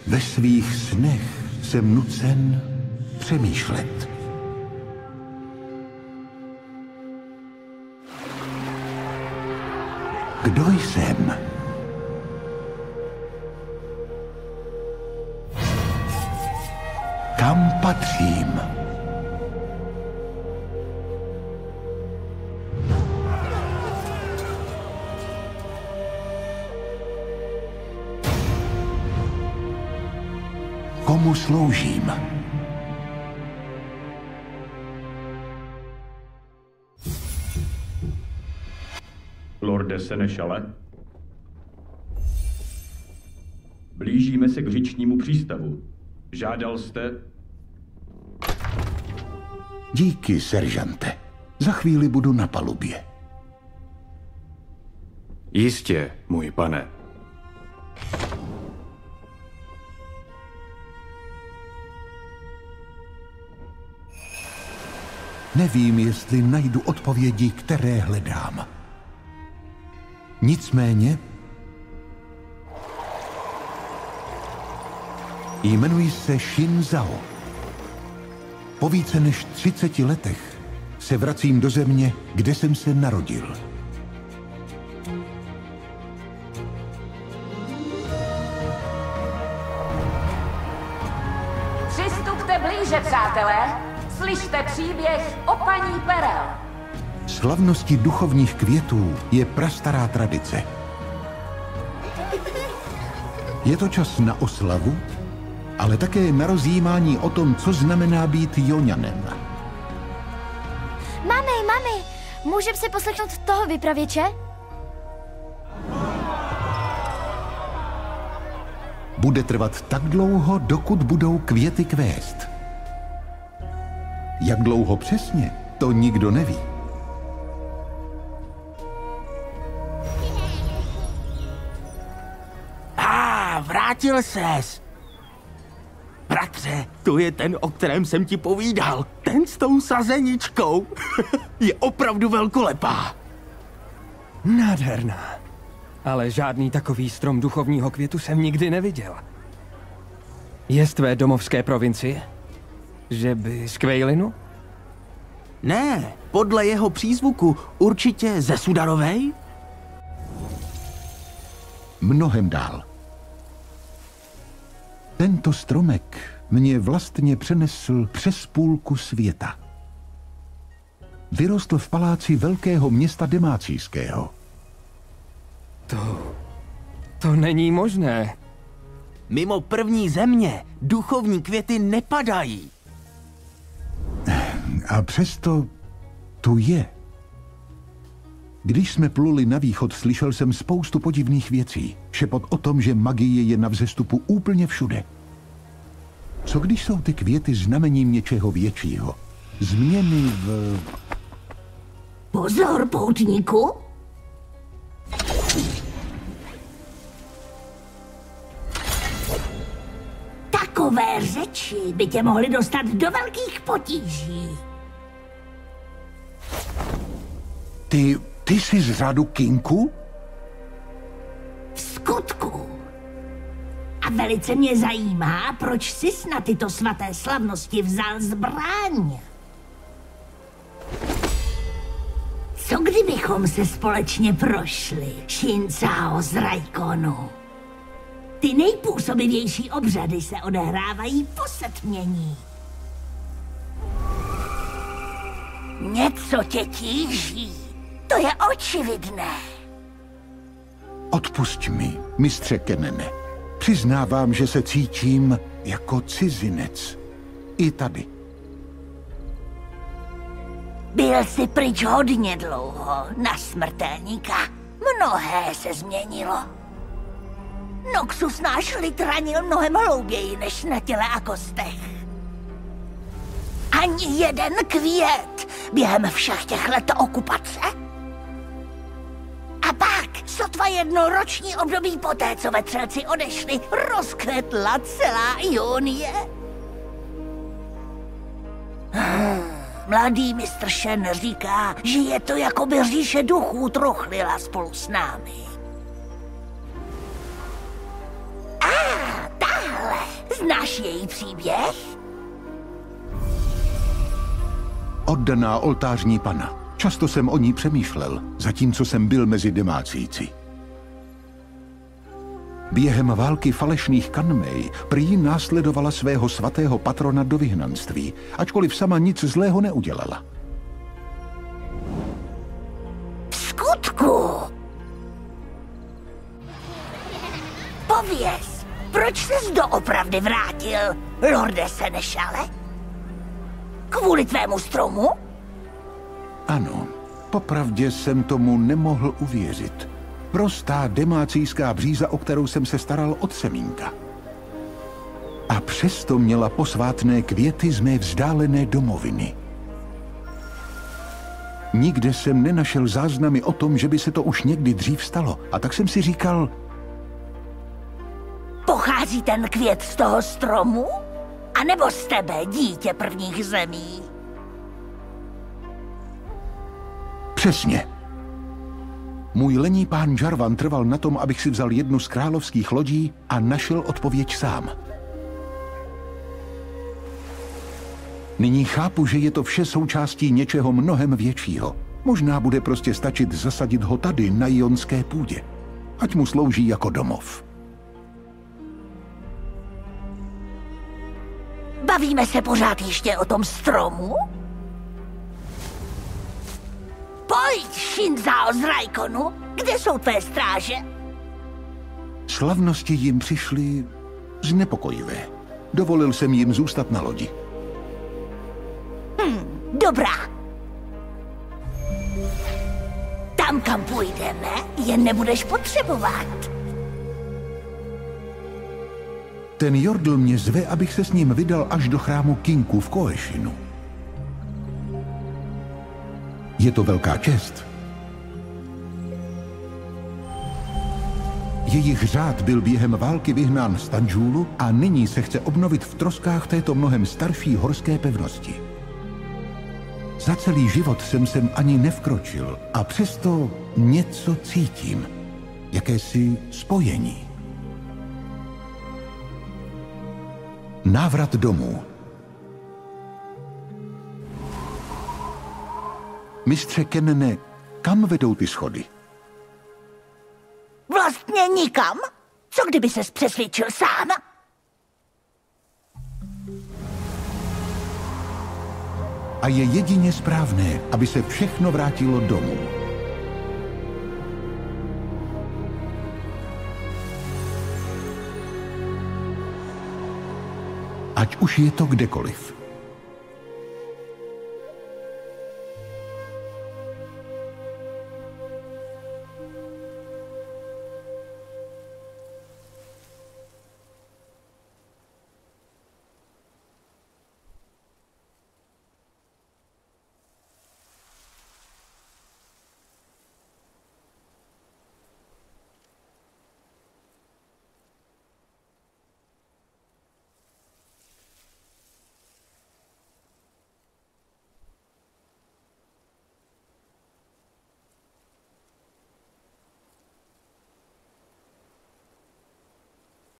Ve svých snech jsem nucen přemýšlet. Kdo jsem? Kam patřím? Komu sloužím? Lorde Senešale? Blížíme se k říčnímu přístavu. Žádal jste... Díky, seržante. Za chvíli budu na palubě. Jistě, můj pane. Nevím, jestli najdu odpovědi, které hledám. Nicméně... jmenuji se Xin Zhao. Po více než 30 letech se vracím do země, kde jsem se narodil. Přistupte blíže, přátelé. Slyšte příběh o paní Perel. Slavnosti duchovních květů je prastará tradice. Je to čas na oslavu, ale také na rozjímání o tom, co znamená být Joňanem. Mami, můžeme si poslechnout toho vypravěče? Bude trvat tak dlouho, dokud budou květy kvést. Jak dlouho přesně, to nikdo neví. Vrátil ses. Bratře, to je ten, o kterém jsem ti povídal. Ten s tou sazeničkou. Je opravdu velkolepá. Nádherná. Ale žádný takový strom duchovního květu jsem nikdy neviděl. Je z tvé domovské provincie? Že by z Kveilinu? Ne, podle jeho přízvuku určitě ze Sudarovej? Mnohem dál. Tento stromek mě vlastně přenesl přes půlku světa. Vyrostl v paláci velkého města Demácijského. To není možné. Mimo první země duchovní květy nepadají. A přesto tu je. Když jsme pluli na východ, slyšel jsem spoustu podivných věcí. Šepot o tom, že magie je na vzestupu úplně všude. Co když jsou ty květy znamením něčeho většího? Změny v... Pozor, poutníku! Takové řeči by tě mohly dostat do velkých potíží. Ty jsi z řádu Kinku? V skutku. A velice mě zajímá, proč jsi na tyto svaté slavnosti vzal zbraň. Co kdybychom se společně prošli, Xin Zhao z Raikonu? Ty nejpůsobivější obřady se odehrávají po setmění. Něco tě tíží. To je očividné. Odpusť mi, mistře Kenene. Přiznávám, že se cítím jako cizinec. I tady. Byl jsi pryč hodně dlouho, na smrtelníka. Mnohé se změnilo. Noxus náš lid ranil mnohem hlouběji než na těle a kostech. Ani jeden květ během všech těch let okupace. A pak, sotva jednoroční období poté, co vetřelci odešli, rozkvetla celá Ionie. Mladý mistr Shen říká, že je to, jako by říše duchů truchlila spolu s námi. A tahle Znáš její příběh? Oddaná oltářní pana. Často jsem o ní přemýšlel, zatímco jsem byl mezi demácíci. Během války falešných Kanmei prý následovala svého svatého patrona do vyhnanství, ačkoliv sama nic zlého neudělala. V skutku! Pověz, proč ses doopravdy vrátil, lorde Senešale? Kvůli tvému stromu? Ano, popravdě jsem tomu nemohl uvěřit. Prostá demácijská bříza, o kterou jsem se staral od semínka. A přesto měla posvátné květy z mé vzdálené domoviny. Nikde jsem nenašel záznamy o tom, že by se to už někdy dřív stalo. A tak jsem si říkal... Pochází ten květ z toho stromu? A nebo z tebe, dítě prvních zemí? Přesně. Můj lenní pán Jarvan trval na tom, abych si vzal jednu z královských lodí a našel odpověď sám. Nyní chápu, že je to vše součástí něčeho mnohem většího. Možná bude prostě stačit zasadit ho tady, na jonské půdě. Ať mu slouží jako domov. Bavíme se pořád ještě o tom stromu? Pojď, Shinzao z Raikonu! Kde jsou tvé stráže? Slavnosti jim přišly znepokojivé. Dovolil jsem jim zůstat na lodi. Dobrá. Tam, kam půjdeme, je nebudeš potřebovat. Ten Jordl mě zve, abych se s ním vydal až do chrámu Kinku v Koešinu. Je to velká čest. Jejich řád byl během války vyhnán z Tanžúlu a nyní se chce obnovit v troskách této mnohem starší horské pevnosti. Za celý život jsem sem ani nevkročil a přesto něco cítím. Jakési spojení. Návrat domů. Mistře Kennene, kam vedou ty schody? Vlastně nikam? Co kdyby ses přesvědčil sám? A je jedině správné, aby se všechno vrátilo domů. Ať už je to kdekoliv.